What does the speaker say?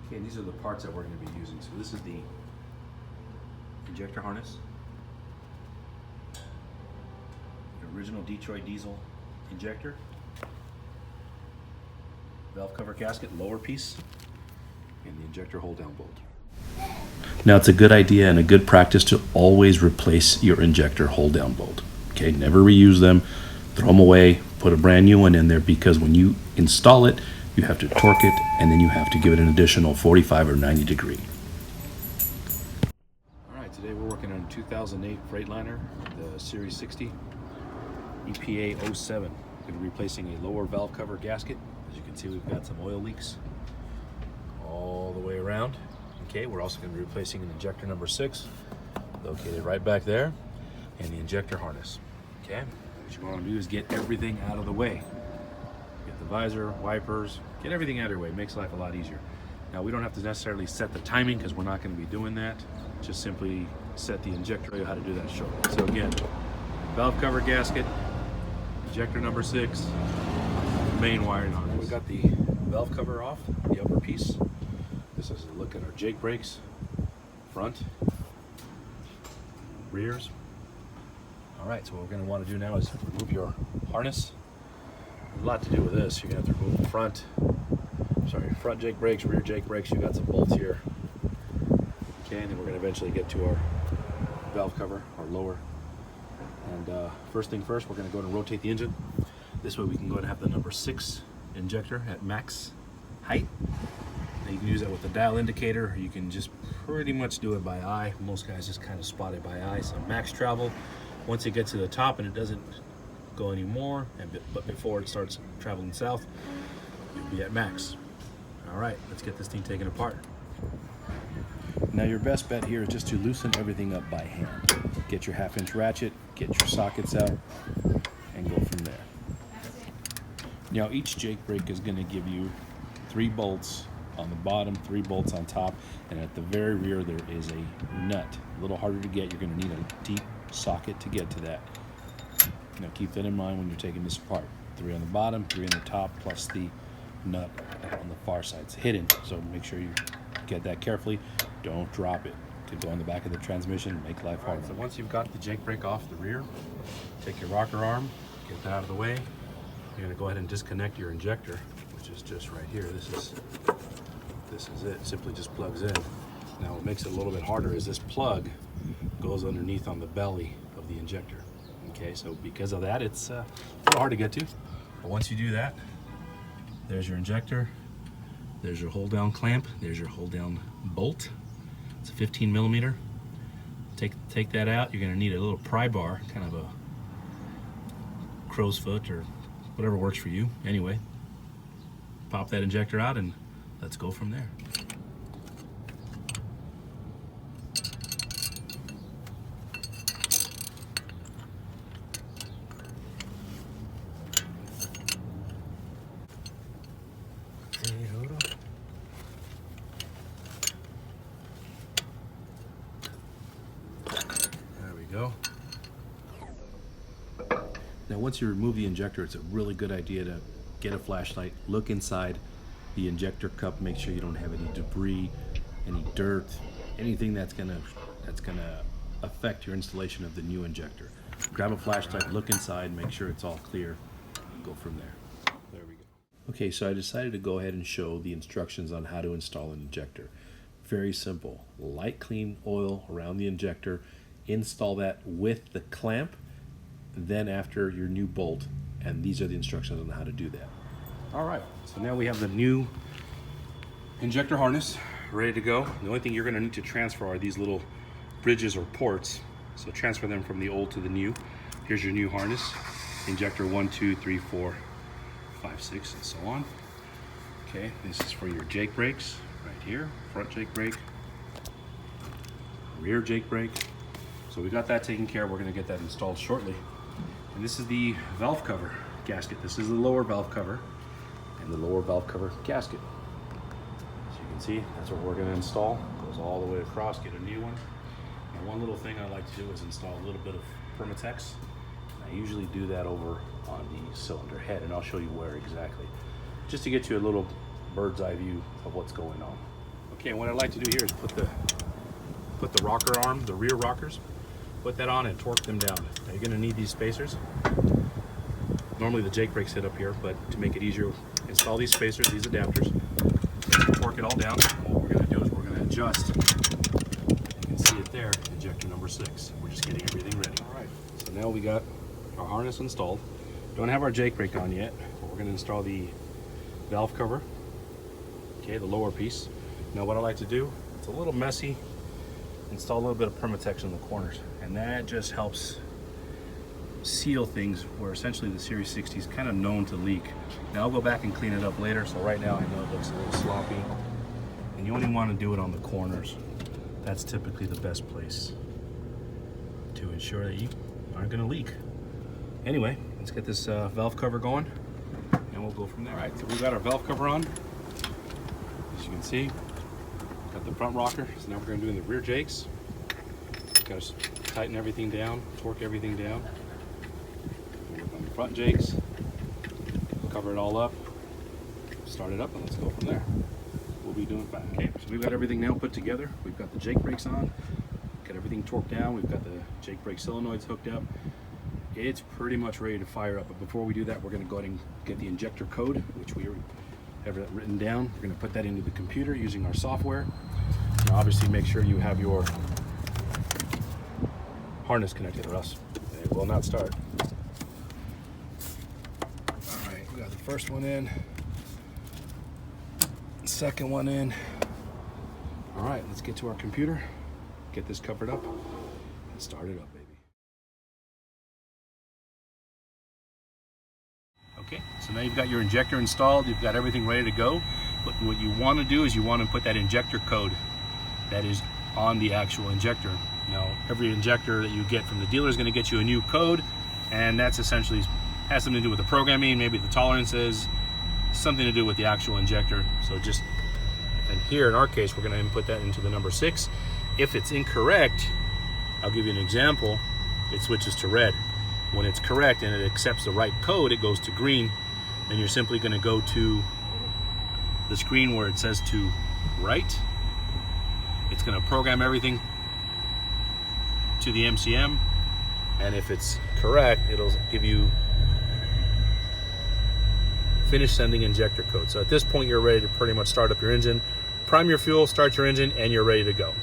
Okay, these are the parts that we're going to be using. So this is the injector harness, the original Detroit diesel injector, valve cover gasket, lower piece, and the injector hold down bolt. Now it's a good idea and a good practice to always replace your injector hold down bolt. Okay, never reuse them, throw them away, put a brand new one in there, because when you install it, you have to torque it, and then you have to give it an additional 45 or 90 degree. All right, today we're working on a 2008 Freightliner, the Series 60, EPA 07. We're going to be replacing a lower valve cover gasket. As you can see, we've got some oil leaks all the way around. Okay, we're also going to be replacing an injector number 6, located right back there, and the injector harness. Okay, what you want to do is get everything out of the way. Get the visor, wipers, get everything out of your way. It makes life a lot easier. Now, we don't have to necessarily set the timing because we're not going to be doing that. Just simply set the injector. I'll show you how to do that shortly. So again, valve cover gasket, injector number 6, main wiring harness. We got the valve cover off, the upper piece. This is a look at our Jake brakes, front, rears. All right, so what we're going to want to do now is remove your harness. There's a lot to do with this. You're going to have to remove the front Jake brakes, rear Jake brakes. You got some bolts here. Okay, and then we're going to eventually get to our valve cover, our lower. And first thing first, we're going to go and rotate the engine. This way we can go and have the number 6 injector at max height. Now you can use that with the dial indicator. You can just pretty much do it by eye. Most guys just kind of spot it by eye. So max travel. Once it gets to the top and it doesn't go anymore, but before it starts traveling south, you'll be at max. All right, let's get this thing taken apart. Now your best bet here is just to loosen everything up by hand. Get your 1/2-inch ratchet, get your sockets out, and go from there. Now each Jake brake is going to give you 3 bolts on the bottom, 3 bolts on top, and at the very rear there is a nut. A little harder to get. You're going to need a deep socket to get to that. Now keep that in mind when you're taking this apart. 3 on the bottom, 3 on the top, plus the nut on the far side. It's hidden, so make sure you get that carefully. Don't drop it. It could go on the back of the transmission and make life hard. So once you've got the Jake brake off the rear, take your rocker arm, get that out of the way. You're going to go ahead and disconnect your injector, which is just right here. This is it. Simply just plugs in. Now what makes it a little bit harder is this plug goes underneath on the belly of the injector. Okay, so because of that, it's a little hard to get to. But once you do that, there's your injector, there's your hold down clamp, there's your hold down bolt. It's a 15 millimeter. Take that out. You're going to need a little pry bar, kind of a crow's foot or whatever works for you. Anyway, pop that injector out and let's go from there. There we go. Now once you remove the injector, it's a really good idea to get a flashlight, look inside the injector cup, make sure you don't have any debris, any dirt, anything that's gonna affect your installation of the new injector. Grab a flashlight, look inside, make sure it's all clear, go from there. There we go. Okay, so I decided to go ahead and show the instructions on how to install an injector. Very simple. Light clean oil around the injector, install that with the clamp, then after your new bolt, and these are the instructions on how to do that. All right, so now we have the new injector harness ready to go. The only thing you're going to need to transfer are these little bridges or ports. So transfer them from the old to the new. Here's your new harness, injector 1, 2, 3, 4, 5, 6, and so on. Okay, this is for your Jake brakes right here, front Jake brake, rear Jake brake. So we got that taken care of. We're going to get that installed shortly. And this is the valve cover gasket. This is the lower valve cover and the lower valve cover gasket. As you can see, that's what we're going to install. Goes all the way across, get a new one. And one little thing I like to do is install a little bit of Permatex. I usually do that over on the cylinder head, and I'll show you where exactly, just to get you a little bird's eye view of what's going on. Okay, what I'd like to do here is put the rocker arm, the rear rockers, put that on and torque them down. Now you're gonna need these spacers. Normally the Jake brakes sit up here, but to make it easier, install these spacers, these adapters, torque it all down. And what we're gonna do is we're gonna adjust. You can see it there, injector number 6. We're just getting everything ready. All right, so now we got our harness installed. Don't have our Jake brake on yet, but we're gonna install the valve cover, okay, the lower piece. Now what I like to do, it's a little messy, install a little bit of Permatex in the corners, and that just helps seal things where essentially the Series 60 is kind of known to leak. Now I'll go back and clean it up later, so right now I know it looks a little sloppy, and you only want to do it on the corners. That's typically the best place to ensure that you aren't going to leak. Anyway, let's get this valve cover going, and we'll go from there. All right, so we've got our valve cover on. As you can see, got the front rocker, so now we're going to do in the rear jakes. Got to tighten everything down, torque everything down. Work on the front jakes, cover it all up, start it up, and let's go from there. We'll be doing fine. Okay, so we've got everything now put together. We've got the Jake brakes on, got everything torqued down. We've got the Jake brake solenoids hooked up. It's pretty much ready to fire up, but before we do that, we're going to go ahead and get the injector code, which we have written down. We're going to put that into the computer using our software. Now obviously make sure you have your harness connected, or else it will not start. All right, we got the first one in, second one in. All right, let's get to our computer, get this covered up, and start it up, baby. Okay, so now you've got your injector installed, you've got everything ready to go. But what you want to do is you want to put that injector code that is on the actual injector. Now, every injector that you get from the dealer is going to get you a new code, and that's essentially has something to do with the programming, maybe the tolerances, something to do with the actual injector. So just, and here in our case, we're going to input that into the number 6. If it's incorrect, I'll give you an example, it switches to red. When it's correct and it accepts the right code, it goes to green. Then you're simply going to go to the screen where it says to write. It's going to program everything to the MCM, and if it's correct, it'll give you finish sending injector code. So at this point, you're ready to pretty much start up your engine, prime your fuel, start your engine, and you're ready to go.